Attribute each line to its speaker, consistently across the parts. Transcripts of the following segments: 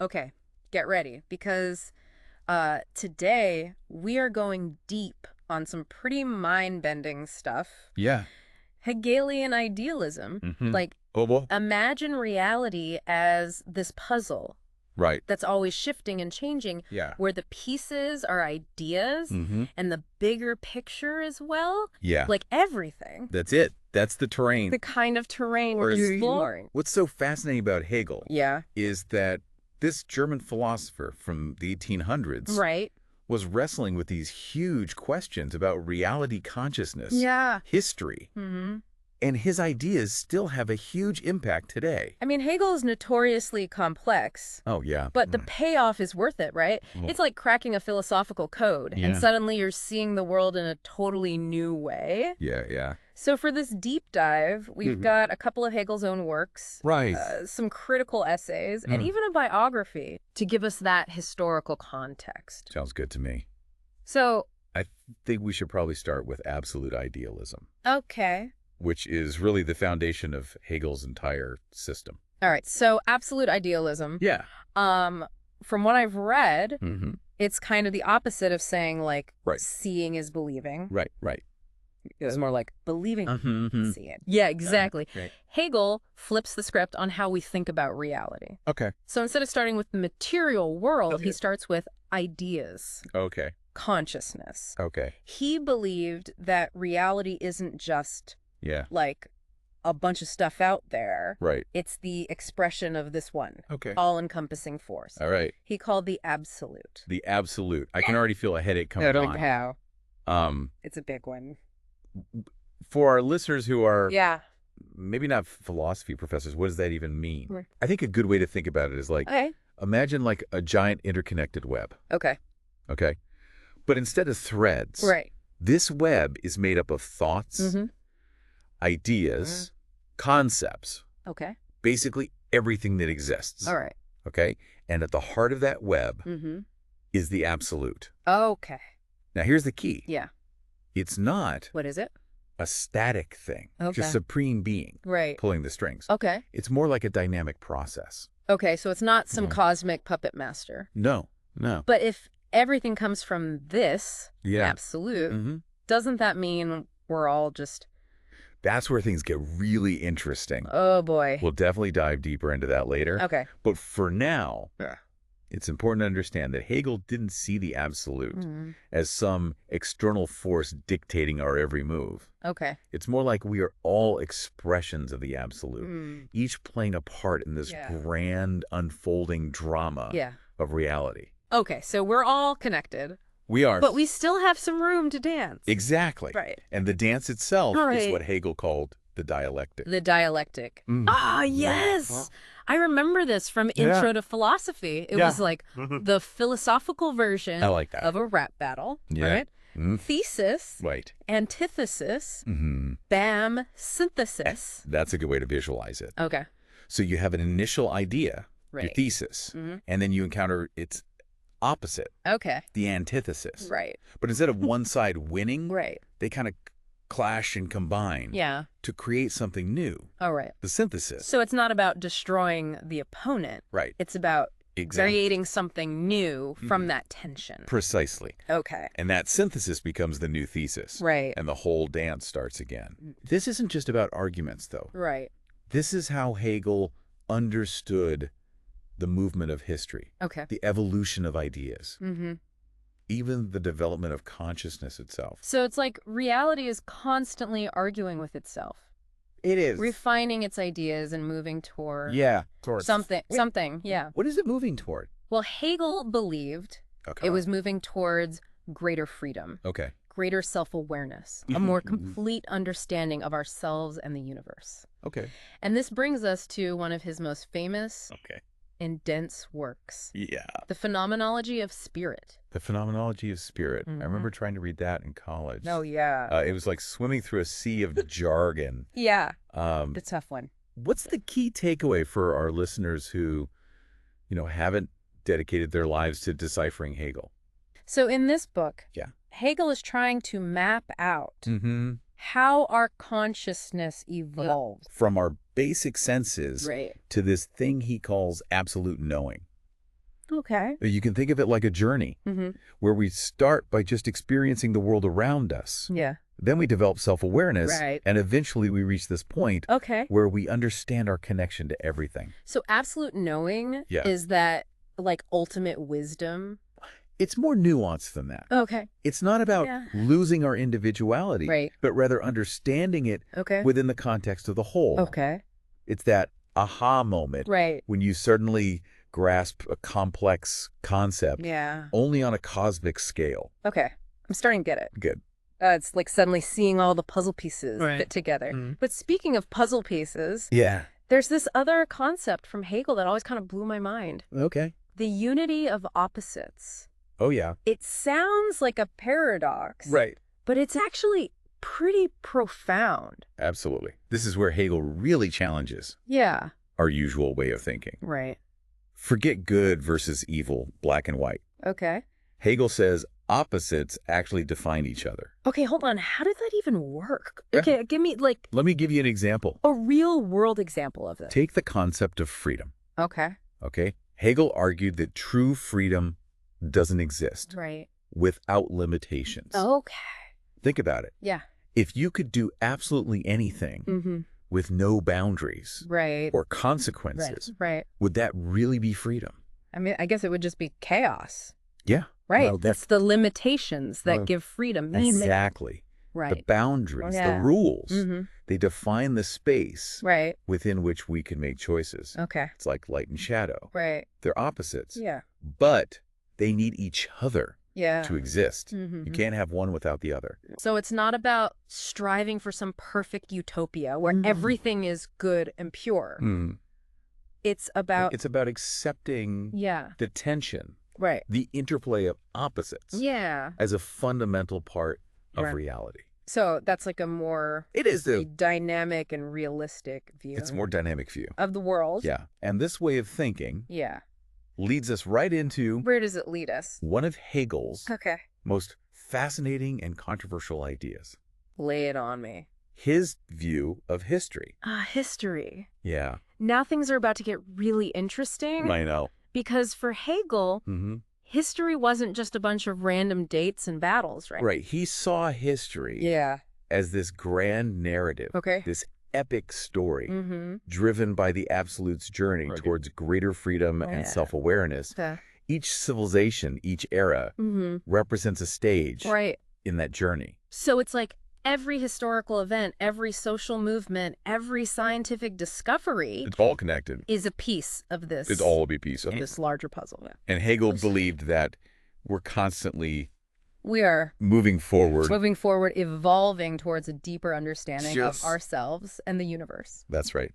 Speaker 1: Okay, get ready, because today we are going deep on some pretty mind-bending stuff.
Speaker 2: Yeah.
Speaker 1: Hegelian idealism,
Speaker 2: Mm-hmm.
Speaker 1: like
Speaker 2: Oh, boy.
Speaker 1: imagine reality as this puzzle
Speaker 2: Right.
Speaker 1: that's always shifting and changing,
Speaker 2: Yeah.
Speaker 1: where the pieces are ideas
Speaker 2: Mm-hmm.
Speaker 1: and the bigger picture as well,
Speaker 2: Yeah.
Speaker 1: like everything.
Speaker 2: That's it. That's the terrain.
Speaker 1: The kind of terrain we're exploring.
Speaker 2: What's so fascinating about Hegel
Speaker 1: Yeah.
Speaker 2: is that this German philosopher from the 1800s
Speaker 1: Right.
Speaker 2: was wrestling with these huge questions about reality consciousness,
Speaker 1: Yeah.
Speaker 2: history,
Speaker 1: Mm-hmm.
Speaker 2: and his ideas still have a huge impact today.
Speaker 1: I mean, Hegel is notoriously complex,
Speaker 2: Oh, yeah.
Speaker 1: but the payoff is worth it, right?
Speaker 2: Mm.
Speaker 1: It's like cracking a philosophical code, and
Speaker 2: Yeah.
Speaker 1: suddenly you're seeing the world in a totally new way.
Speaker 2: Yeah, yeah.
Speaker 1: So for this deep dive, we've
Speaker 2: Mhm.
Speaker 1: got a couple of Hegel's own works,
Speaker 2: Right.
Speaker 1: some critical essays, and even a biography to give us that historical context.
Speaker 2: Sounds good to me.
Speaker 1: So,
Speaker 2: I think we should probably start with absolute idealism,
Speaker 1: okay.
Speaker 2: which is really the foundation of Hegel's entire system.
Speaker 1: All right, so absolute idealism.
Speaker 2: Yeah.
Speaker 1: From what I've read,
Speaker 2: Mm-hmm.
Speaker 1: it's kind of the opposite of saying, like,
Speaker 2: Right.
Speaker 1: seeing is believing.
Speaker 2: Right, right.
Speaker 1: It's more like believing,
Speaker 2: Mm-hmm.
Speaker 1: seeing. Yeah, exactly.
Speaker 2: Right.
Speaker 1: Hegel flips the script on how we think about reality.
Speaker 2: Okay.
Speaker 1: So instead of starting with the material world,
Speaker 2: Okay.
Speaker 1: he starts with ideas,
Speaker 2: Okay.
Speaker 1: consciousness.
Speaker 2: Okay.
Speaker 1: He believed that reality isn't just
Speaker 2: Yeah.
Speaker 1: like a bunch of stuff out there.
Speaker 2: Right.
Speaker 1: It's the expression of this one,
Speaker 2: Okay.
Speaker 1: all-encompassing force.
Speaker 2: All right.
Speaker 1: He called the absolute.
Speaker 2: The absolute. I can already feel a headache coming on.
Speaker 1: how.
Speaker 2: Um,
Speaker 1: It's a big one.
Speaker 2: for our listeners who are
Speaker 1: Yeah.
Speaker 2: maybe not philosophy professors, what does that even mean?
Speaker 1: Right.
Speaker 2: I think a good way to think about it is like,
Speaker 1: Okay.
Speaker 2: imagine like a giant interconnected web,
Speaker 1: Okay.
Speaker 2: okay? But instead of threads,
Speaker 1: Right.
Speaker 2: this web is made up of thoughts,
Speaker 1: Mm-hmm.
Speaker 2: ideas, concepts,
Speaker 1: Okay.
Speaker 2: basically everything that exists,
Speaker 1: All right.
Speaker 2: okay? And at the heart of that web
Speaker 1: Mm-hmm.
Speaker 2: is the absolute.
Speaker 1: Okay.
Speaker 2: Now, here's the key.
Speaker 1: Yeah.
Speaker 2: It's not
Speaker 1: What is it?
Speaker 2: a static thing,
Speaker 1: Okay.
Speaker 2: just supreme being
Speaker 1: Right.
Speaker 2: pulling the strings.
Speaker 1: Okay.
Speaker 2: It's more like a dynamic process.
Speaker 1: Okay, so it's not some
Speaker 2: Mhm.
Speaker 1: cosmic puppet master.
Speaker 2: No, no.
Speaker 1: But if everything comes from this
Speaker 2: Yeah.
Speaker 1: absolute,
Speaker 2: Hmm.
Speaker 1: doesn't that mean we're all just,
Speaker 2: That's where things get really interesting.
Speaker 1: oh boy.
Speaker 2: We'll definitely dive deeper into that later.
Speaker 1: Okay.
Speaker 2: But for now,
Speaker 1: Yeah.
Speaker 2: it's important to understand that Hegel didn't see the absolute
Speaker 1: Mhm.
Speaker 2: as some external force dictating our every move.
Speaker 1: Okay.
Speaker 2: It's more like we are all expressions of the absolute,
Speaker 1: Mm.
Speaker 2: each playing a part in this
Speaker 1: Yeah.
Speaker 2: grand unfolding drama
Speaker 1: Yeah.
Speaker 2: of reality.
Speaker 1: Okay, so we're all connected,
Speaker 2: We are.
Speaker 1: but we still have some room to dance.
Speaker 2: Exactly.
Speaker 1: Right.
Speaker 2: And the dance itself
Speaker 1: All
Speaker 2: is
Speaker 1: right.
Speaker 2: what Hegel called the dialectic.
Speaker 1: The dialectic.
Speaker 2: Mhm.
Speaker 1: Ah, yes. I remember this from
Speaker 2: Yeah.
Speaker 1: Intro to Philosophy. It
Speaker 2: Yeah.
Speaker 1: was like the philosophical version
Speaker 2: I like that.
Speaker 1: of a rap battle,
Speaker 2: Yeah.
Speaker 1: right?
Speaker 2: Mhm.
Speaker 1: Thesis,
Speaker 2: Right.
Speaker 1: antithesis,
Speaker 2: Hmm.
Speaker 1: bam, synthesis.
Speaker 2: That's a good way to visualize it.
Speaker 1: Okay.
Speaker 2: So you have an initial idea, your
Speaker 1: Right.
Speaker 2: thesis,
Speaker 1: Mhm.
Speaker 2: and then you encounter its opposite,
Speaker 1: Okay.
Speaker 2: the antithesis.
Speaker 1: Right.
Speaker 2: But instead of one side winning,
Speaker 1: Right.
Speaker 2: they kind of clash and combine
Speaker 1: Yeah.
Speaker 2: to create something new,
Speaker 1: All right.
Speaker 2: the synthesis.
Speaker 1: So it's not about destroying the opponent.
Speaker 2: Right.
Speaker 1: It's about
Speaker 2: Exactly.
Speaker 1: creating something new from
Speaker 2: Mhm.
Speaker 1: that tension.
Speaker 2: Precisely.
Speaker 1: Okay.
Speaker 2: And that synthesis becomes the new thesis.
Speaker 1: Right.
Speaker 2: And the whole dance starts again. This isn't just about arguments, though.
Speaker 1: Right.
Speaker 2: This is how Hegel understood the movement of history,
Speaker 1: Okay.
Speaker 2: the evolution of ideas,
Speaker 1: Mm-hmm.
Speaker 2: even the development of consciousness itself.
Speaker 1: So it's like reality is constantly arguing with itself,
Speaker 2: It is.
Speaker 1: refining its ideas and moving toward
Speaker 2: Yeah.
Speaker 1: something. Yeah.
Speaker 2: What is it moving toward?
Speaker 1: Well, Hegel believed
Speaker 2: Okay.
Speaker 1: it was moving towards greater freedom,
Speaker 2: Okay.
Speaker 1: greater self-awareness, a more complete understanding of ourselves and the universe.
Speaker 2: Okay.
Speaker 1: And this brings us to one of his most famous
Speaker 2: Okay.
Speaker 1: and dense works,
Speaker 2: Yeah.
Speaker 1: The Phenomenology of Spirit.
Speaker 2: The Phenomenology of Spirit.
Speaker 1: Mhm.
Speaker 2: I remember trying to read that in college.
Speaker 1: Yeah.
Speaker 2: It was like swimming through a sea of jargon.
Speaker 1: Yeah,
Speaker 2: Um,
Speaker 1: the tough one.
Speaker 2: what's the key takeaway for our listeners who, haven't dedicated their lives to deciphering Hegel?
Speaker 1: So in this book,
Speaker 2: Yeah.
Speaker 1: Hegel is trying to map out
Speaker 2: Mm-hmm.
Speaker 1: how our consciousness evolves.
Speaker 2: From our basic senses
Speaker 1: Right.
Speaker 2: to this thing he calls absolute knowing.
Speaker 1: Okay.
Speaker 2: You can think of it like a journey where we start by just experiencing the world around us.
Speaker 1: Yeah.
Speaker 2: Then we develop self-awareness,
Speaker 1: Right.
Speaker 2: and eventually we reach this point
Speaker 1: Okay.
Speaker 2: where we understand our connection to everything.
Speaker 1: So absolute knowing
Speaker 2: Yeah.
Speaker 1: is that like ultimate wisdom?
Speaker 2: It's more nuanced than that.
Speaker 1: Okay.
Speaker 2: It's not about
Speaker 1: Yeah.
Speaker 2: losing our individuality,
Speaker 1: Right.
Speaker 2: but rather understanding it
Speaker 1: Okay.
Speaker 2: within the context of the whole.
Speaker 1: Okay.
Speaker 2: It's that aha moment
Speaker 1: Right.
Speaker 2: when you suddenly grasp a complex concept
Speaker 1: Yeah.
Speaker 2: only on a cosmic scale.
Speaker 1: Okay. I'm starting to get it.
Speaker 2: Good.
Speaker 1: It's like suddenly seeing all the puzzle pieces
Speaker 2: Right.
Speaker 1: fit together.
Speaker 2: Mhm.
Speaker 1: But speaking of puzzle pieces,
Speaker 2: Yeah.
Speaker 1: there's this other concept from Hegel that always kind of blew my mind.
Speaker 2: Okay.
Speaker 1: The unity of opposites.
Speaker 2: Oh, yeah.
Speaker 1: It sounds like a paradox,
Speaker 2: Right.
Speaker 1: but it's actually pretty profound.
Speaker 2: Absolutely. This is where Hegel really challenges
Speaker 1: Yeah.
Speaker 2: our usual way of thinking.
Speaker 1: Right.
Speaker 2: Forget good versus evil, black and white.
Speaker 1: Okay.
Speaker 2: Hegel says opposites actually define each other.
Speaker 1: Okay, hold on. How did that even work?
Speaker 2: Yeah.
Speaker 1: Okay, give me like
Speaker 2: Let me give you an example.
Speaker 1: a real world example of this.
Speaker 2: Take the concept of freedom,
Speaker 1: Okay.
Speaker 2: okay? Hegel argued that true freedom doesn't exist
Speaker 1: Right.
Speaker 2: without limitations.
Speaker 1: Okay.
Speaker 2: Think about it.
Speaker 1: Yeah.
Speaker 2: If you could do absolutely anything
Speaker 1: Mm-hmm.
Speaker 2: with no boundaries
Speaker 1: Right.
Speaker 2: or consequences,
Speaker 1: Right.
Speaker 2: would that really be freedom?
Speaker 1: I mean, I guess it would just be chaos.
Speaker 2: Yeah.
Speaker 1: Right.
Speaker 2: Well,
Speaker 1: That's the limitations that give freedom meaning.
Speaker 2: Exactly. The
Speaker 1: Right.
Speaker 2: boundaries,
Speaker 1: Yeah.
Speaker 2: the rules,
Speaker 1: Mm-hmm.
Speaker 2: they define the space
Speaker 1: Right.
Speaker 2: within which we can make choices.
Speaker 1: Okay.
Speaker 2: It's like light and shadow.
Speaker 1: Right.
Speaker 2: They're opposites,
Speaker 1: Yeah.
Speaker 2: but they need each other
Speaker 1: Yeah.
Speaker 2: to exist.
Speaker 1: Mm-hmm.
Speaker 2: You can't have one without the other.
Speaker 1: So it's not about striving for some perfect utopia where everything is good and pure. It's about
Speaker 2: It's about accepting
Speaker 1: yeah.
Speaker 2: the tension,
Speaker 1: Right.
Speaker 2: the interplay of opposites
Speaker 1: Yeah.
Speaker 2: as a fundamental part of
Speaker 1: Right.
Speaker 2: reality.
Speaker 1: So that's like a more
Speaker 2: It is
Speaker 1: a dynamic and realistic view
Speaker 2: it's a more dynamic view.
Speaker 1: of the world.
Speaker 2: Yeah. And this way of thinking
Speaker 1: Yeah.
Speaker 2: leads us right into
Speaker 1: Where does it lead us?
Speaker 2: one of Hegel's
Speaker 1: Okay.
Speaker 2: most fascinating and controversial ideas.
Speaker 1: Lay it on me.
Speaker 2: His view of history.
Speaker 1: History.
Speaker 2: Yeah.
Speaker 1: Now things are about to get really interesting
Speaker 2: I know.
Speaker 1: because for Hegel, history wasn't just a bunch of random dates and battles, right?
Speaker 2: Right. He saw history
Speaker 1: Yeah.
Speaker 2: as this grand narrative,
Speaker 1: Okay.
Speaker 2: this epic story
Speaker 1: Mm-hmm.
Speaker 2: driven by the absolute's journey
Speaker 1: Right.
Speaker 2: towards greater freedom
Speaker 1: Yeah.
Speaker 2: and self-awareness.
Speaker 1: Okay.
Speaker 2: Each civilization, each era
Speaker 1: Mm-hmm.
Speaker 2: represents a stage
Speaker 1: Right.
Speaker 2: in that journey.
Speaker 1: So it's like every historical event, every social movement, every scientific discovery
Speaker 2: It's all connected.
Speaker 1: is a piece of this.
Speaker 2: It's all a big piece of
Speaker 1: of
Speaker 2: it.
Speaker 1: this larger puzzle. Yeah.
Speaker 2: And Hegel believed that we're constantly
Speaker 1: We are
Speaker 2: moving forward.
Speaker 1: moving forward, evolving towards a deeper understanding
Speaker 2: Yes.
Speaker 1: of ourselves and the universe.
Speaker 2: That's right.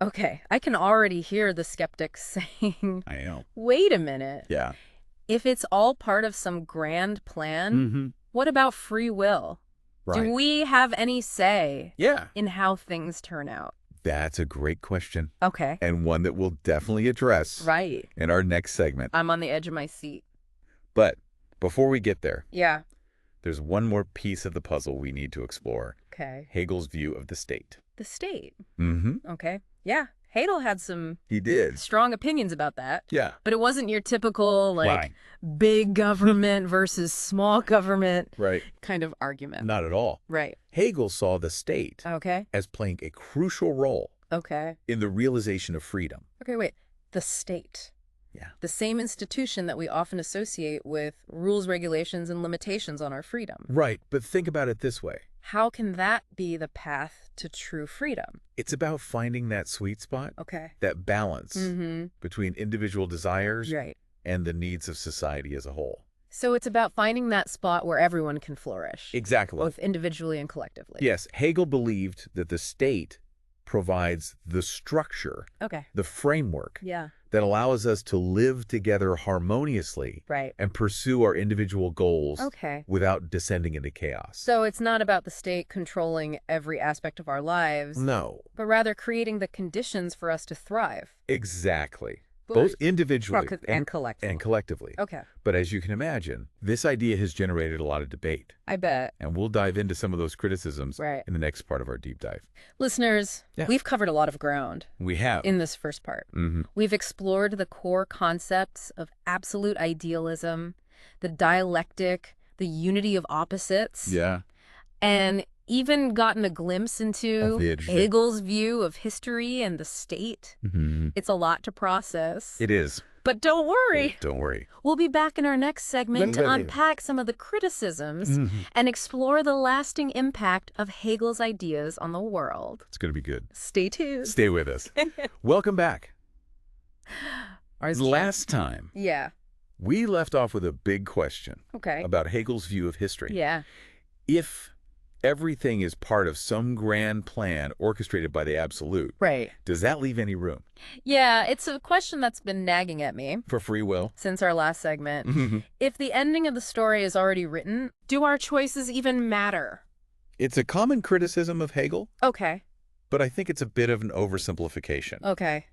Speaker 1: Okay, I can already hear the skeptics saying,
Speaker 2: I know.
Speaker 1: wait a minute.
Speaker 2: Yeah.
Speaker 1: If it's all part of some grand plan,
Speaker 2: Mm-hmm.
Speaker 1: what about free will?
Speaker 2: Right.
Speaker 1: Do we have any say
Speaker 2: Yeah.
Speaker 1: in how things turn out?
Speaker 2: That's a great question,
Speaker 1: Okay.
Speaker 2: and one that we'll definitely address
Speaker 1: Right.
Speaker 2: in our next segment.
Speaker 1: I'm on the edge of my seat.
Speaker 2: But before we get there,
Speaker 1: Yeah.
Speaker 2: there's one more piece of the puzzle we need to explore.
Speaker 1: Okay.
Speaker 2: Hegel's view of the state.
Speaker 1: The state.
Speaker 2: Mm-hmm.
Speaker 1: Okay. Yeah. Hegel had some
Speaker 2: He did.
Speaker 1: strong opinions about that.
Speaker 2: Yeah.
Speaker 1: But it wasn't your typical, like,
Speaker 2: Why?
Speaker 1: big government versus small government
Speaker 2: Right.
Speaker 1: kind of argument.
Speaker 2: Not at all.
Speaker 1: Right.
Speaker 2: Hegel saw the state
Speaker 1: Okay.
Speaker 2: as playing a crucial role
Speaker 1: Okay.
Speaker 2: in the realization of freedom.
Speaker 1: Okay, wait. The state.
Speaker 2: Yeah.
Speaker 1: The same institution that we often associate with rules, regulations, and limitations on our freedom.
Speaker 2: Right. But think about it this way.
Speaker 1: How can that be the path to true freedom?
Speaker 2: It's about finding that sweet spot,
Speaker 1: Okay.
Speaker 2: that balance
Speaker 1: Mm-hmm.
Speaker 2: between individual desires
Speaker 1: Right.
Speaker 2: and the needs of society as a whole.
Speaker 1: So it's about finding that spot where everyone can flourish,
Speaker 2: Exactly.
Speaker 1: both individually and collectively.
Speaker 2: Yes, Hegel believed that the state provides the structure,
Speaker 1: Okay.
Speaker 2: the framework
Speaker 1: Yeah.
Speaker 2: that allows us to live together harmoniously
Speaker 1: Right.
Speaker 2: and pursue our individual goals
Speaker 1: Okay.
Speaker 2: without descending into chaos.
Speaker 1: So it's not about the state controlling every aspect of our lives,
Speaker 2: No,
Speaker 1: but rather creating the conditions for us to thrive.
Speaker 2: exactly. both individually
Speaker 1: and collectively.
Speaker 2: and collectively.
Speaker 1: Okay.
Speaker 2: But as you can imagine, this idea has generated a lot of debate.
Speaker 1: I bet.
Speaker 2: And we'll dive into some of those criticisms
Speaker 1: Right.
Speaker 2: in the next part of our deep dive.
Speaker 1: Listeners,
Speaker 2: Yeah.
Speaker 1: we've covered a lot of ground
Speaker 2: We have.
Speaker 1: in this first part. We've explored the core concepts of absolute idealism, the dialectic, the unity of opposites,
Speaker 2: Yeah.
Speaker 1: and even gotten a glimpse into
Speaker 2: Of the interesting.
Speaker 1: Hegel's view of history and the state. It's a lot to process.
Speaker 2: It is.
Speaker 1: But don't worry.
Speaker 2: Don't worry.
Speaker 1: We'll be back in our next segment to unpack some of the criticisms and explore the lasting impact of Hegel's ideas on the world.
Speaker 2: It's going to be good.
Speaker 1: Stay tuned.
Speaker 2: Stay with us. Welcome back.
Speaker 1: Ours-
Speaker 2: Last time,
Speaker 1: Yeah.
Speaker 2: we left off with a big question
Speaker 1: Okay.
Speaker 2: about Hegel's view of history.
Speaker 1: Yeah.
Speaker 2: If everything is part of some grand plan orchestrated by the absolute,
Speaker 1: Right.
Speaker 2: does that leave any room
Speaker 1: Yeah, it's a question that's been nagging at me
Speaker 2: for free will?
Speaker 1: since our last segment. If the ending of the story is already written, do our choices even matter?
Speaker 2: It's a common criticism of Hegel,
Speaker 1: Okay.
Speaker 2: but I think it's a bit of an oversimplification.
Speaker 1: Okay.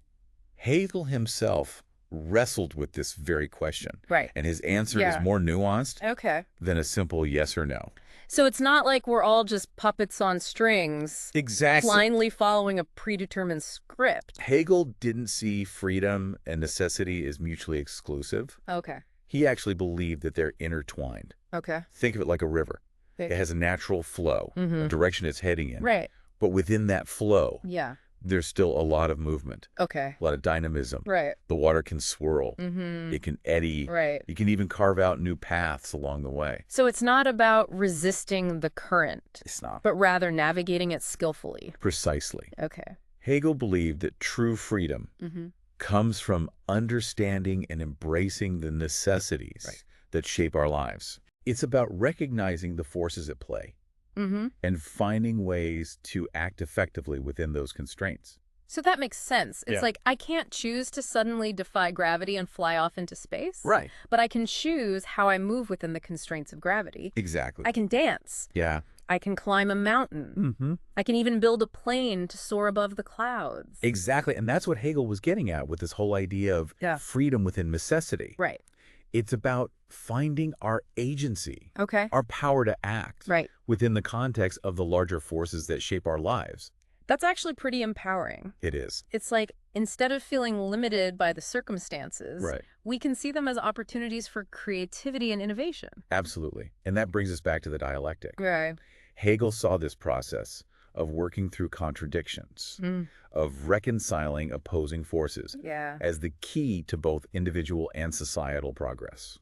Speaker 2: Hegel himself wrestled with this very question,
Speaker 1: Right.
Speaker 2: and his answer
Speaker 1: Yeah.
Speaker 2: is more nuanced
Speaker 1: Okay.
Speaker 2: than a simple yes or no.
Speaker 1: So it's not like we're all just puppets on strings,
Speaker 2: Exactly.
Speaker 1: blindly following a predetermined script.
Speaker 2: Hegel didn't see freedom and necessity as mutually exclusive.
Speaker 1: Okay.
Speaker 2: He actually believed that they're intertwined.
Speaker 1: Okay.
Speaker 2: Think of it like a river. It has a natural flow, a direction it's heading in.
Speaker 1: Right.
Speaker 2: But within that flow,
Speaker 1: Yeah.
Speaker 2: there's still a lot of movement,
Speaker 1: Okay.
Speaker 2: a lot of dynamism.
Speaker 1: Right.
Speaker 2: The water can swirl.
Speaker 1: Mm-hmm.
Speaker 2: It can eddy.
Speaker 1: Right.
Speaker 2: You can even carve out new paths along the way.
Speaker 1: So it's not about resisting the current,
Speaker 2: It's not.
Speaker 1: but rather navigating it skillfully.
Speaker 2: Precisely.
Speaker 1: Okay.
Speaker 2: Hegel believed that true freedom
Speaker 1: Mm-hmm.
Speaker 2: comes from understanding and embracing the necessities that shape our lives. It's about recognizing the forces at play
Speaker 1: Mm-hmm.
Speaker 2: and finding ways to act effectively within those constraints.
Speaker 1: So that makes sense. It's
Speaker 2: Yeah.
Speaker 1: like I can't choose to suddenly defy gravity and fly off into space.
Speaker 2: Right.
Speaker 1: But I can choose how I move within the constraints of gravity.
Speaker 2: Exactly.
Speaker 1: I can dance.
Speaker 2: Yeah.
Speaker 1: I can climb a mountain.
Speaker 2: Mm-hmm.
Speaker 1: I can even build a plane to soar above the clouds.
Speaker 2: Exactly. And that's what Hegel was getting at with this whole idea of freedom within necessity.
Speaker 1: Right.
Speaker 2: It's about finding our agency,
Speaker 1: Okay.
Speaker 2: our power to act
Speaker 1: Right.
Speaker 2: within the context of the larger forces that shape our lives.
Speaker 1: That's actually pretty empowering.
Speaker 2: It is.
Speaker 1: It's like instead of feeling limited by the circumstances,
Speaker 2: Right.
Speaker 1: we can see them as opportunities for creativity and innovation.
Speaker 2: Absolutely. And that brings us back to the dialectic.
Speaker 1: Right.
Speaker 2: Hegel saw this process of working through contradictions, of reconciling opposing forces
Speaker 1: Yeah.
Speaker 2: as the key to both individual and societal progress.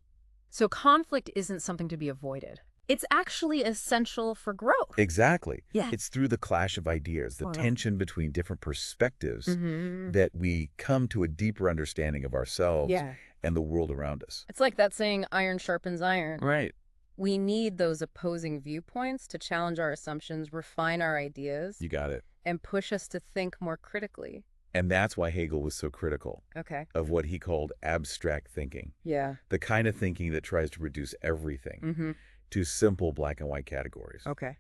Speaker 1: So conflict isn't something to be avoided. It's actually essential for growth.
Speaker 2: Exactly.
Speaker 1: Yeah.
Speaker 2: It's through the clash of ideas, the tension between different perspectives,
Speaker 1: Mm-hmm.
Speaker 2: that we come to a deeper understanding of ourselves
Speaker 1: Yeah.
Speaker 2: and the world around us.
Speaker 1: It's like that saying, iron sharpens iron.
Speaker 2: Right.
Speaker 1: We need those opposing viewpoints to challenge our assumptions, refine our ideas,
Speaker 2: You got it.
Speaker 1: and push us to think more critically.
Speaker 2: And that's why Hegel was so critical
Speaker 1: Okay.
Speaker 2: of what he called abstract thinking,
Speaker 1: Yeah.
Speaker 2: the kind of thinking that tries to reduce everything
Speaker 1: Mm-hmm.
Speaker 2: to simple black and white categories.
Speaker 1: Okay.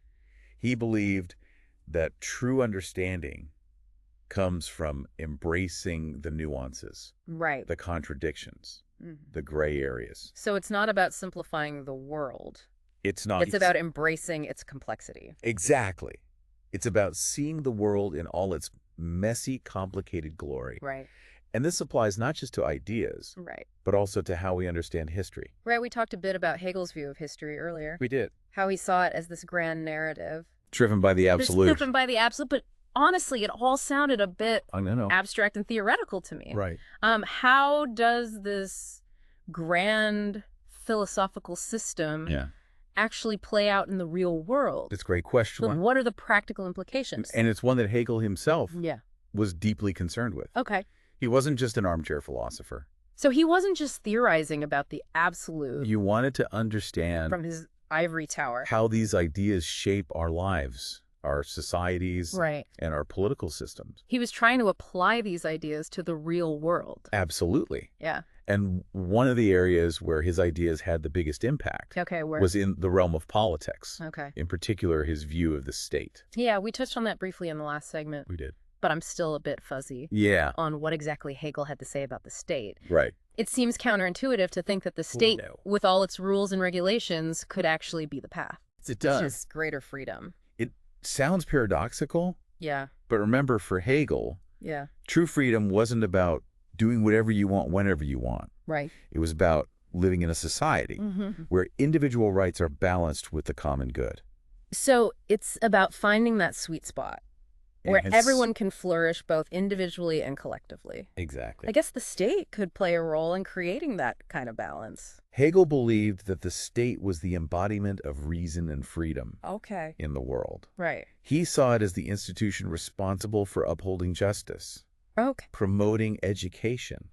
Speaker 2: He believed that true understanding comes from embracing the nuances,
Speaker 1: Right.
Speaker 2: the contradictions,
Speaker 1: Mhm.
Speaker 2: the gray areas.
Speaker 1: So it's not about simplifying the world.
Speaker 2: It's not.
Speaker 1: It's about embracing its complexity.
Speaker 2: Exactly. It's about seeing the world in all its messy, complicated glory.
Speaker 1: Right.
Speaker 2: And this applies not just to ideas,
Speaker 1: Right.
Speaker 2: but also to how we understand history.
Speaker 1: Right. We talked a bit about Hegel's view of history earlier.
Speaker 2: We did.
Speaker 1: How he saw it as this grand narrative.
Speaker 2: Driven by the absolute.
Speaker 1: Driven by the absolute. But honestly, it all sounded a bit
Speaker 2: I know.
Speaker 1: abstract and theoretical to me.
Speaker 2: Right.
Speaker 1: How does this grand philosophical system
Speaker 2: Yeah.
Speaker 1: actually play out in the real world?
Speaker 2: It's a great question.
Speaker 1: Like, what are the practical implications?
Speaker 2: And it's one that Hegel himself
Speaker 1: Yeah.
Speaker 2: was deeply concerned with.
Speaker 1: Okay.
Speaker 2: He wasn't just an armchair philosopher.
Speaker 1: So he wasn't just theorizing about the absolute
Speaker 2: You wanted to understand
Speaker 1: from his ivory tower.
Speaker 2: how these ideas shape our lives, our societies,
Speaker 1: Right.
Speaker 2: and our political systems.
Speaker 1: He was trying to apply these ideas to the real world.
Speaker 2: Absolutely.
Speaker 1: Yeah.
Speaker 2: And one of the areas where his ideas had the biggest impact
Speaker 1: Okay.
Speaker 2: was in the realm of politics,
Speaker 1: Okay.
Speaker 2: in particular his view of the state.
Speaker 1: Yeah, we touched on that briefly in the last segment.
Speaker 2: We did.
Speaker 1: but I'm still a bit fuzzy on what exactly Hegel had to say about the state.
Speaker 2: Right.
Speaker 1: It seems counterintuitive to think that the state, with all its rules and regulations, could actually be the path.
Speaker 2: It does.
Speaker 1: Which is greater freedom.
Speaker 2: It sounds paradoxical.
Speaker 1: Yeah.
Speaker 2: But remember, for Hegel,
Speaker 1: yeah,
Speaker 2: true freedom wasn't about doing whatever you want whenever you want.
Speaker 1: Right.
Speaker 2: It was about living in a society where individual rights are balanced with the common good.
Speaker 1: So it's about finding that sweet spot where everyone can flourish both individually and collectively.
Speaker 2: Exactly.
Speaker 1: I guess the state could play a role in creating that kind of balance.
Speaker 2: Hegel believed that the state was the embodiment of reason and freedom in the world.
Speaker 1: Right.
Speaker 2: He saw it as the institution responsible for upholding justice, promoting education,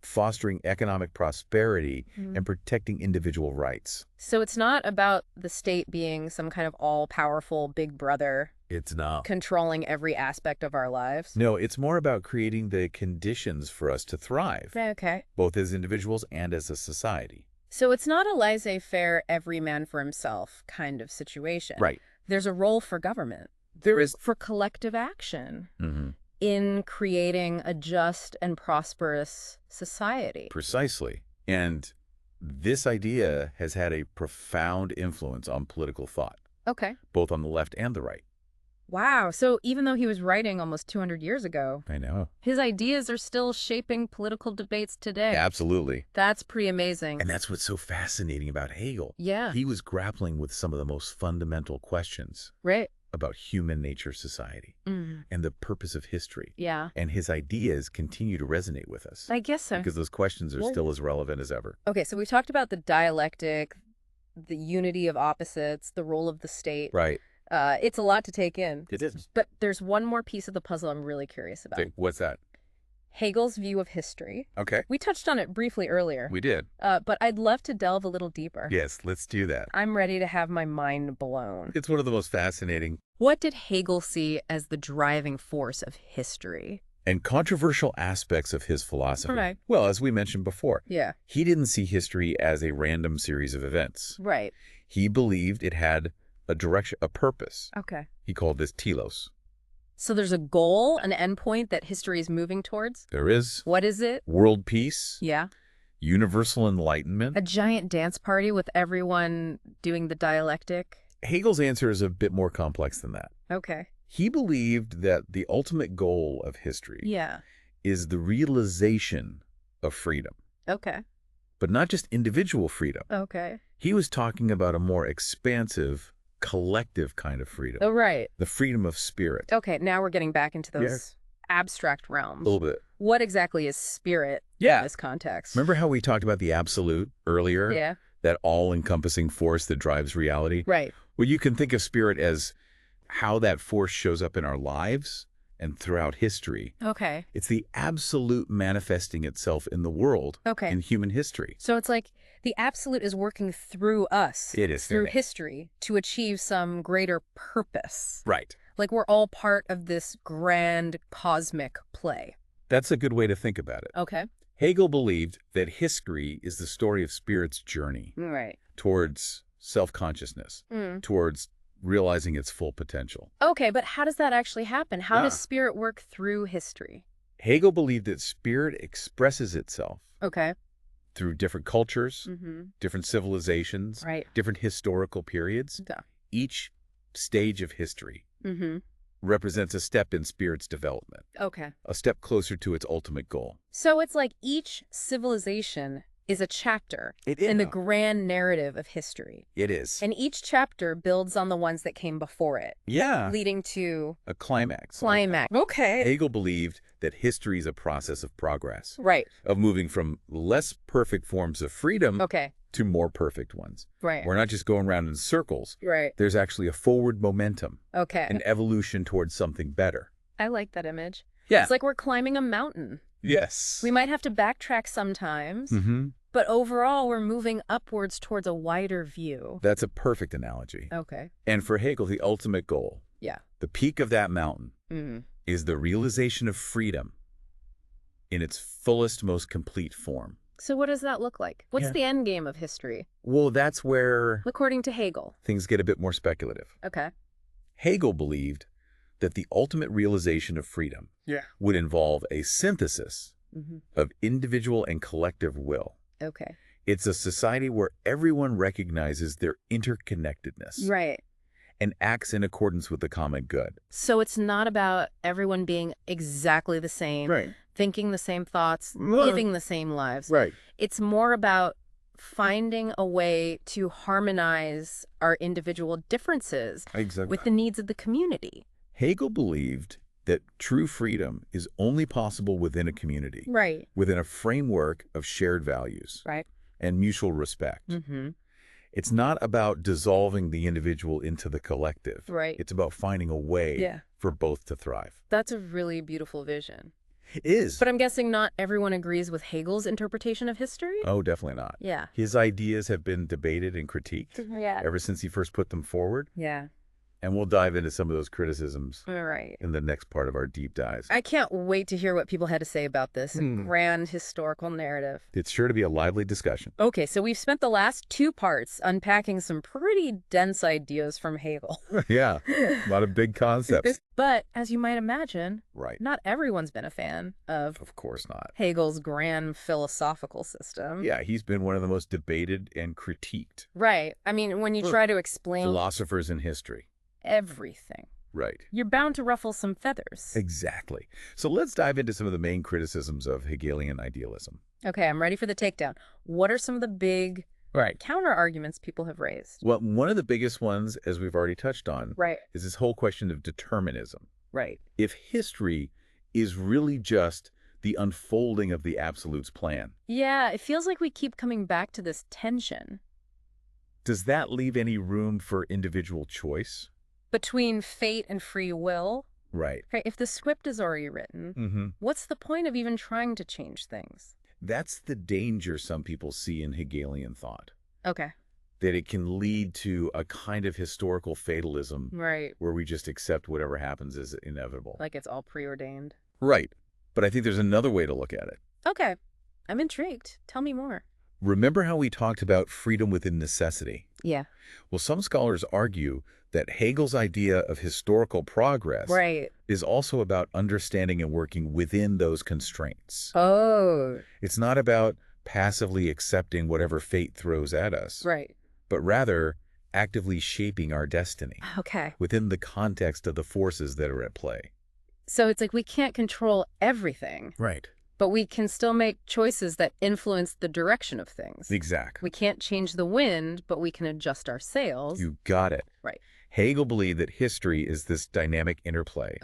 Speaker 2: fostering economic prosperity, and protecting individual rights.
Speaker 1: So it's not about the state being some kind of all-powerful big brother.
Speaker 2: It's not.
Speaker 1: Controlling every aspect of our lives.
Speaker 2: No, it's more about creating the conditions for us to thrive.
Speaker 1: Okay.
Speaker 2: Both as individuals and as a society.
Speaker 1: So it's not a laissez-faire, every man for himself kind of situation.
Speaker 2: Right.
Speaker 1: There's a role for government.
Speaker 2: There is.
Speaker 1: For collective action. In creating a just and prosperous society.
Speaker 2: Precisely. And this idea has had a profound influence on political thought.
Speaker 1: Okay.
Speaker 2: Both on the left and the right.
Speaker 1: Wow. So even though he was writing almost 200 years ago,
Speaker 2: I know,
Speaker 1: his ideas are still shaping political debates today.
Speaker 2: Absolutely.
Speaker 1: That's pretty amazing.
Speaker 2: And that's what's so fascinating about Hegel.
Speaker 1: Yeah.
Speaker 2: He was grappling with some of the most fundamental questions.
Speaker 1: Right.
Speaker 2: About human nature, society, and the purpose of history.
Speaker 1: Yeah.
Speaker 2: And his ideas continue to resonate with us.
Speaker 1: I guess so.
Speaker 2: Because those questions are still as relevant as ever.
Speaker 1: Okay, so we talked about the dialectic, the unity of opposites, the role of the state.
Speaker 2: Right.
Speaker 1: It's a lot to take in.
Speaker 2: It is.
Speaker 1: But there's one more piece of the puzzle I'm really curious about.
Speaker 2: What's that?
Speaker 1: Hegel's view of history.
Speaker 2: Okay.
Speaker 1: We touched on it briefly earlier.
Speaker 2: We did.
Speaker 1: But I'd love to delve a little deeper.
Speaker 2: Yes, let's do that.
Speaker 1: I'm ready to have my mind blown.
Speaker 2: It's one of the most fascinating.
Speaker 1: What did Hegel see as the driving force of history?
Speaker 2: And controversial aspects of his philosophy.
Speaker 1: Right.
Speaker 2: Well, as we mentioned before,
Speaker 1: yeah,
Speaker 2: he didn't see history as a random series of events.
Speaker 1: Right.
Speaker 2: He believed it had a direction, a purpose.
Speaker 1: Okay.
Speaker 2: He called this telos.
Speaker 1: So there's a goal, an endpoint that history is moving towards?
Speaker 2: There is.
Speaker 1: What is it?
Speaker 2: World peace.
Speaker 1: Yeah.
Speaker 2: Universal enlightenment.
Speaker 1: A giant dance party with everyone doing the dialectic?
Speaker 2: Hegel's answer is a bit more complex than that.
Speaker 1: Okay.
Speaker 2: He believed that the ultimate goal of history is the realization of freedom.
Speaker 1: Okay.
Speaker 2: But not just individual freedom.
Speaker 1: Okay.
Speaker 2: He was talking about a more expansive, collective kind of freedom.
Speaker 1: Oh, right.
Speaker 2: The freedom of spirit.
Speaker 1: Okay, now we're getting back into those abstract realms.
Speaker 2: A little bit.
Speaker 1: What exactly is spirit in this context?
Speaker 2: Remember how we talked about the absolute earlier?
Speaker 1: Yeah.
Speaker 2: That all-encompassing force that drives reality?
Speaker 1: Right.
Speaker 2: Well, you can think of spirit as how that force shows up in our lives and throughout history.
Speaker 1: Okay.
Speaker 2: It's the absolute manifesting itself in the world in human history.
Speaker 1: So it's like the absolute is working through us.
Speaker 2: It is.
Speaker 1: Through history to achieve some greater purpose.
Speaker 2: Right.
Speaker 1: Like we're all part of this grand cosmic play.
Speaker 2: That's a good way to think about it.
Speaker 1: Okay.
Speaker 2: Hegel believed that history is the story of spirit's journey towards self-consciousness, towards realizing its full potential.
Speaker 1: Okay, but how does that actually happen? How does spirit work through history?
Speaker 2: Hegel believed that spirit expresses itself through different cultures, different civilizations, different historical periods. Each stage of history represents a step in spirit's development. A step closer to its ultimate goal.
Speaker 1: So it's like each civilization is a chapter in the grand narrative of history.
Speaker 2: It is.
Speaker 1: And each chapter builds on the ones that came before it.
Speaker 2: Yeah.
Speaker 1: Leading to
Speaker 2: a climax.
Speaker 1: Okay.
Speaker 2: Hegel believed that history is a process of progress.
Speaker 1: Right.
Speaker 2: Of moving from less perfect forms of freedom to more perfect ones.
Speaker 1: Right.
Speaker 2: We're not just going around in circles.
Speaker 1: Right.
Speaker 2: There's actually a forward momentum.
Speaker 1: Okay.
Speaker 2: An evolution towards something better.
Speaker 1: I like that image.
Speaker 2: Yeah.
Speaker 1: It's like we're climbing a mountain.
Speaker 2: Yes.
Speaker 1: We might have to backtrack sometimes, but overall we're moving upwards towards a wider view.
Speaker 2: That's a perfect analogy.
Speaker 1: Okay.
Speaker 2: And for Hegel, the ultimate goal, the peak of that mountain, is the realization of freedom in its fullest, most complete form.
Speaker 1: So what does that look like? What's the end game of history?
Speaker 2: Well, that's where,
Speaker 1: according to Hegel,
Speaker 2: things get a bit more speculative.
Speaker 1: Okay.
Speaker 2: Hegel believed that the ultimate realization of freedom would involve a synthesis of individual and collective will.
Speaker 1: Okay.
Speaker 2: It's a society where everyone recognizes their interconnectedness.
Speaker 1: Right.
Speaker 2: And acts in accordance with the common good.
Speaker 1: So it's not about everyone being exactly the same, thinking the same thoughts, living the same lives.
Speaker 2: Right.
Speaker 1: It's more about finding a way to harmonize our individual differences with the needs of the community.
Speaker 2: Hegel believed that true freedom is only possible within a community, within a framework of shared values and mutual respect. It's not about dissolving the individual into the collective. It's about finding a way for both to thrive.
Speaker 1: That's a really beautiful vision.
Speaker 2: It is.
Speaker 1: But I'm guessing not everyone agrees with Hegel's interpretation of history?
Speaker 2: Oh, definitely not.
Speaker 1: Yeah.
Speaker 2: His ideas have been debated and critiqued ever since he first put them forward.
Speaker 1: Yeah.
Speaker 2: And we'll dive into some of those criticisms in the next part of our deep dives.
Speaker 1: I can't wait to hear what people had to say about this grand historical narrative.
Speaker 2: It's sure to be a lively discussion.
Speaker 1: Okay, so we've spent the last 2 parts unpacking some pretty dense ideas from Hegel.
Speaker 2: Yeah, a lot of big concepts.
Speaker 1: But, as you might imagine, not everyone's been a fan of
Speaker 2: course not.
Speaker 1: Hegel's grand philosophical system.
Speaker 2: Yeah, he's been one of the most debated and critiqued.
Speaker 1: Right. I mean, when you try to explain
Speaker 2: philosophers in history.
Speaker 1: Everything. You're bound to ruffle some feathers.
Speaker 2: Exactly. So let's dive into some of the main criticisms of Hegelian idealism.
Speaker 1: Okay, I'm ready for the takedown. What are some of the big counter-arguments people have raised?
Speaker 2: Well, one of the biggest ones, as we've already touched on, is this whole question of determinism. If history is really just the unfolding of the absolute's plan.
Speaker 1: Yeah, it feels like we keep coming back to this tension.
Speaker 2: Does that leave any room for individual choice?
Speaker 1: Between fate and free will?
Speaker 2: Right.
Speaker 1: If the script is already written, what's the point of even trying to change things?
Speaker 2: That's the danger some people see in Hegelian thought.
Speaker 1: Okay.
Speaker 2: That it can lead to a kind of historical fatalism. Where we just accept whatever happens as inevitable.
Speaker 1: Like it's all preordained.
Speaker 2: Right. But I think there's another way to look at it.
Speaker 1: Okay. I'm intrigued. Tell me more.
Speaker 2: Remember how we talked about freedom within necessity?
Speaker 1: Yeah.
Speaker 2: Well, some scholars argue that Hegel's idea of historical progress is also about understanding and working within those constraints.
Speaker 1: Oh.
Speaker 2: It's not about passively accepting whatever fate throws at us. But rather actively shaping our destiny.
Speaker 1: Okay.
Speaker 2: Within the context of the forces that are at play.
Speaker 1: So it's like we can't control everything. But we can still make choices that influence the direction of things.
Speaker 2: Exactly.
Speaker 1: We can't change the wind, but we can adjust our sails.
Speaker 2: You got it. Hegel believed that history is this dynamic interplay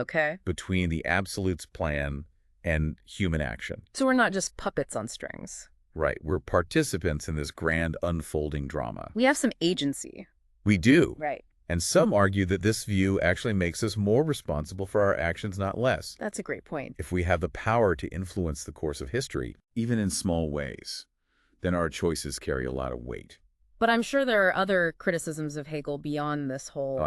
Speaker 2: between the absolute's plan and human action.
Speaker 1: So we're not just puppets on strings.
Speaker 2: We're participants in this grand unfolding drama.
Speaker 1: We have some agency.
Speaker 2: We do. And some argue that this view actually makes us more responsible for our actions, not less.
Speaker 1: That's a great point.
Speaker 2: If we have the power to influence the course of history, even in small ways, then our choices carry a lot of weight.
Speaker 1: But I'm sure there are other criticisms of Hegel beyond this whole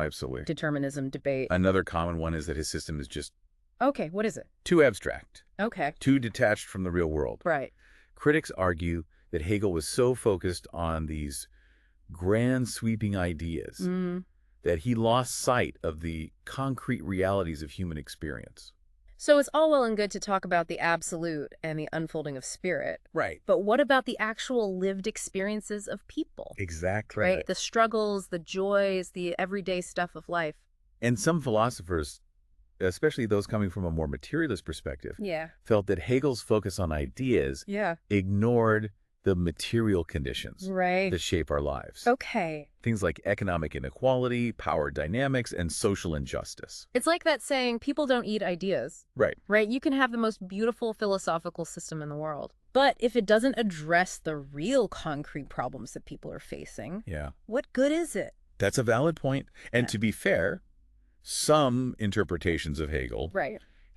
Speaker 1: determinism debate.
Speaker 2: Another common one is that his system is just...
Speaker 1: Okay, what is it?
Speaker 2: Too abstract.
Speaker 1: Okay.
Speaker 2: Too detached from the real world. Critics argue that Hegel was so focused on these grand sweeping ideas that he lost sight of the concrete realities of human experience.
Speaker 1: So it's all well and good to talk about the absolute and the unfolding of spirit. But what about the actual lived experiences of people?
Speaker 2: Exactly.
Speaker 1: The struggles, the joys, the everyday stuff of life.
Speaker 2: And some philosophers, especially those coming from a more materialist perspective, felt that Hegel's focus on ideas ignored the material conditions that shape our lives. Things like economic inequality, power dynamics, and social injustice.
Speaker 1: It's like that saying, people don't eat ideas. You can have the most beautiful philosophical system in the world. But if it doesn't address the real concrete problems that people are facing, what good is it?
Speaker 2: That's a valid point. And to be fair, some interpretations of Hegel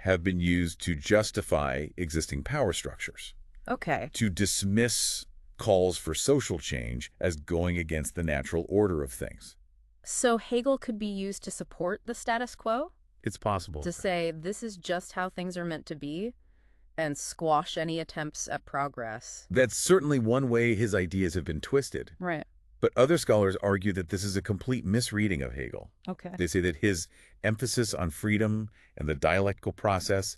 Speaker 2: have been used to justify existing power structures. To dismiss calls for social change as going against the natural order of things.
Speaker 1: So Hegel could be used to support the status quo?
Speaker 2: It's possible.
Speaker 1: To say, this is just how things are meant to be, and squash any attempts at progress.
Speaker 2: That's certainly one way his ideas have been twisted.
Speaker 1: But
Speaker 2: But other scholars argue that this is a complete misreading of Hegel.
Speaker 1: Okay.
Speaker 2: They say that his emphasis on freedom and the dialectical process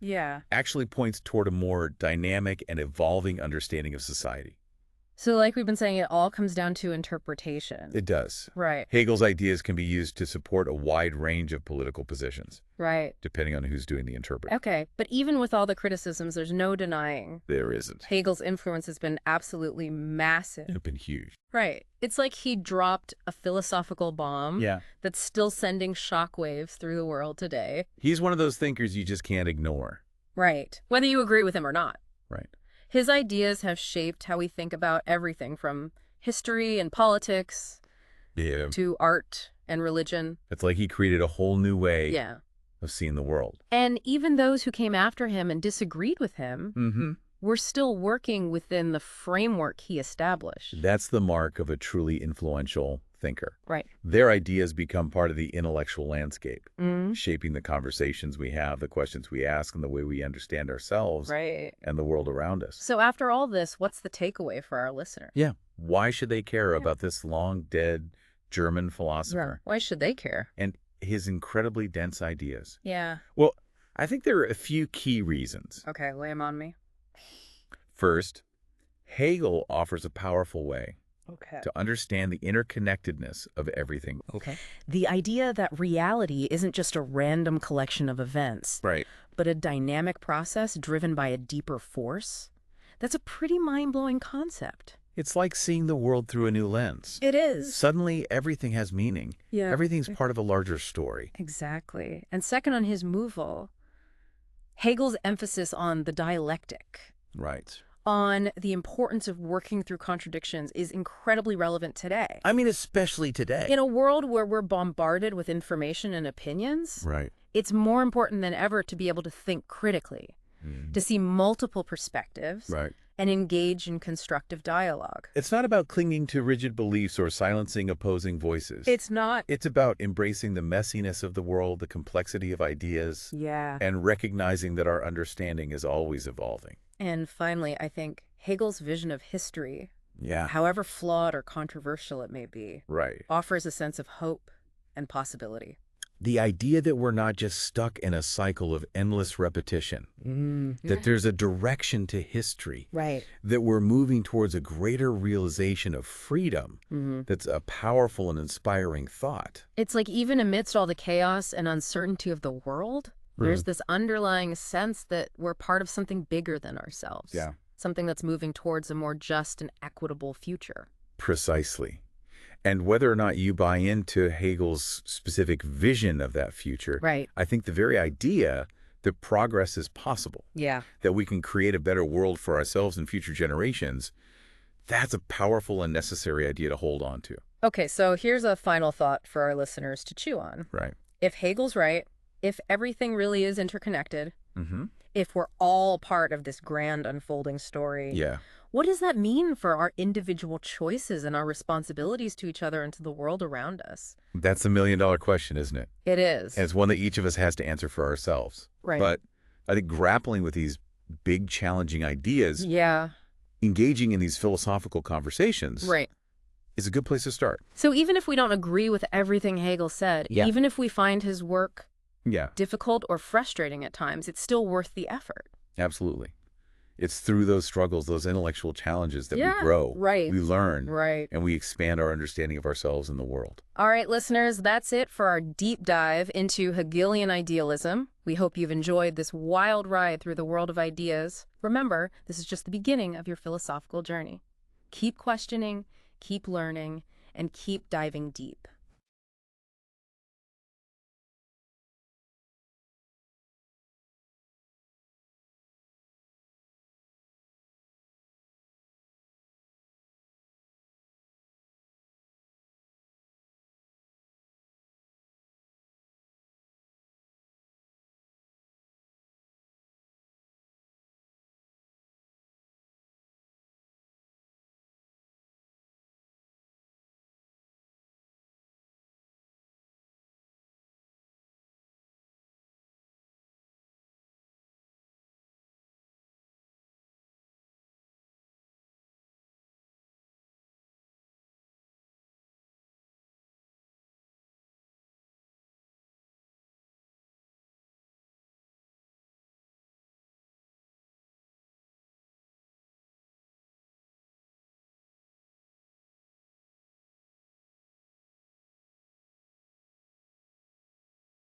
Speaker 2: actually points toward a more dynamic and evolving understanding of society.
Speaker 1: So like we've been saying, it all comes down to interpretation.
Speaker 2: It does.
Speaker 1: Right.
Speaker 2: Hegel's ideas can be used to support a wide range of political positions.
Speaker 1: Right.
Speaker 2: Depending on who's doing the interpreting.
Speaker 1: Okay. But even with all the criticisms, there's no denying.
Speaker 2: There isn't.
Speaker 1: Hegel's influence has been absolutely massive.
Speaker 2: It's been huge.
Speaker 1: Right. It's like he dropped a philosophical bomb that's still sending shockwaves through the world today.
Speaker 2: He's one of those thinkers you just can't ignore.
Speaker 1: Right. Whether you agree with him or not.
Speaker 2: Right.
Speaker 1: His ideas have shaped how we think about everything from history and politics to art and religion.
Speaker 2: It's like he created a whole new way of seeing the world.
Speaker 1: And even those who came after him and disagreed with him were still working within the framework he established.
Speaker 2: That's the mark of a truly influential thinker.
Speaker 1: Right.
Speaker 2: Their ideas become part of the intellectual landscape, shaping the conversations we have, the questions we ask, and the way we understand ourselves and the world around us.
Speaker 1: So after all this, what's the takeaway for our listener?
Speaker 2: Yeah. Why should they care about this long-dead German philosopher?
Speaker 1: Why should they care?
Speaker 2: And his incredibly dense ideas.
Speaker 1: Yeah.
Speaker 2: Well, I think there are a few key reasons.
Speaker 1: Okay, lay them on me.
Speaker 2: First, Hegel offers a powerful way to understand the interconnectedness of everything.
Speaker 1: The idea that reality isn't just a random collection of events, but a dynamic process driven by a deeper force, that's a pretty mind-blowing concept.
Speaker 2: It's like seeing the world through a new lens.
Speaker 1: It is.
Speaker 2: Suddenly, everything has meaning. Yeah. Everything's part of a larger story.
Speaker 1: Exactly. And second on his moval, Hegel's emphasis on the dialectic.
Speaker 2: Right.
Speaker 1: On the importance of working through contradictions is incredibly relevant today.
Speaker 2: I mean, especially today.
Speaker 1: In a world where we're bombarded with information and opinions, it's more important than ever to be able to think critically, to see multiple perspectives, and engage in constructive dialogue.
Speaker 2: It's not about clinging to rigid beliefs or silencing opposing voices.
Speaker 1: It's not.
Speaker 2: It's about embracing the messiness of the world, the complexity of ideas, and recognizing that our understanding is always evolving.
Speaker 1: And finally, I think Hegel's vision of history, however flawed or controversial it may be, offers a sense of hope and possibility.
Speaker 2: The idea that we're not just stuck in a cycle of endless repetition, that there's a direction to history, that we're moving towards a greater realization of freedom, that's a powerful and inspiring thought.
Speaker 1: It's like even amidst all the chaos and uncertainty of the world, there's this underlying sense that we're part of something bigger than ourselves. Something that's moving towards a more just and equitable future.
Speaker 2: Precisely. And whether or not you buy into Hegel's specific vision of that future, I think the very idea that progress is possible, that we can create a better world for ourselves and future generations, that's a powerful and necessary idea to hold on to.
Speaker 1: Okay, so here's a final thought for our listeners to chew on. If Hegel's right, if everything really is interconnected, if we're all part of this grand unfolding story, what does that mean for our individual choices and our responsibilities to each other and to the world around us?
Speaker 2: That's the million-dollar question, isn't it?
Speaker 1: It is.
Speaker 2: And it's one that each of us has to answer for ourselves. But I think grappling with these big, challenging ideas, engaging in these philosophical conversations, is a good place to start.
Speaker 1: So even if we don't agree with everything Hegel said, even if we find his work difficult or frustrating at times, it's still worth the effort.
Speaker 2: Absolutely. It's through those struggles, those intellectual challenges that we grow, we learn, and we expand our understanding of ourselves and the world.
Speaker 1: All right, listeners, that's it for our deep dive into Hegelian idealism. We hope you've enjoyed this wild ride through the world of ideas. Remember, this is just the beginning of your philosophical journey. Keep questioning, keep learning, and keep diving deep.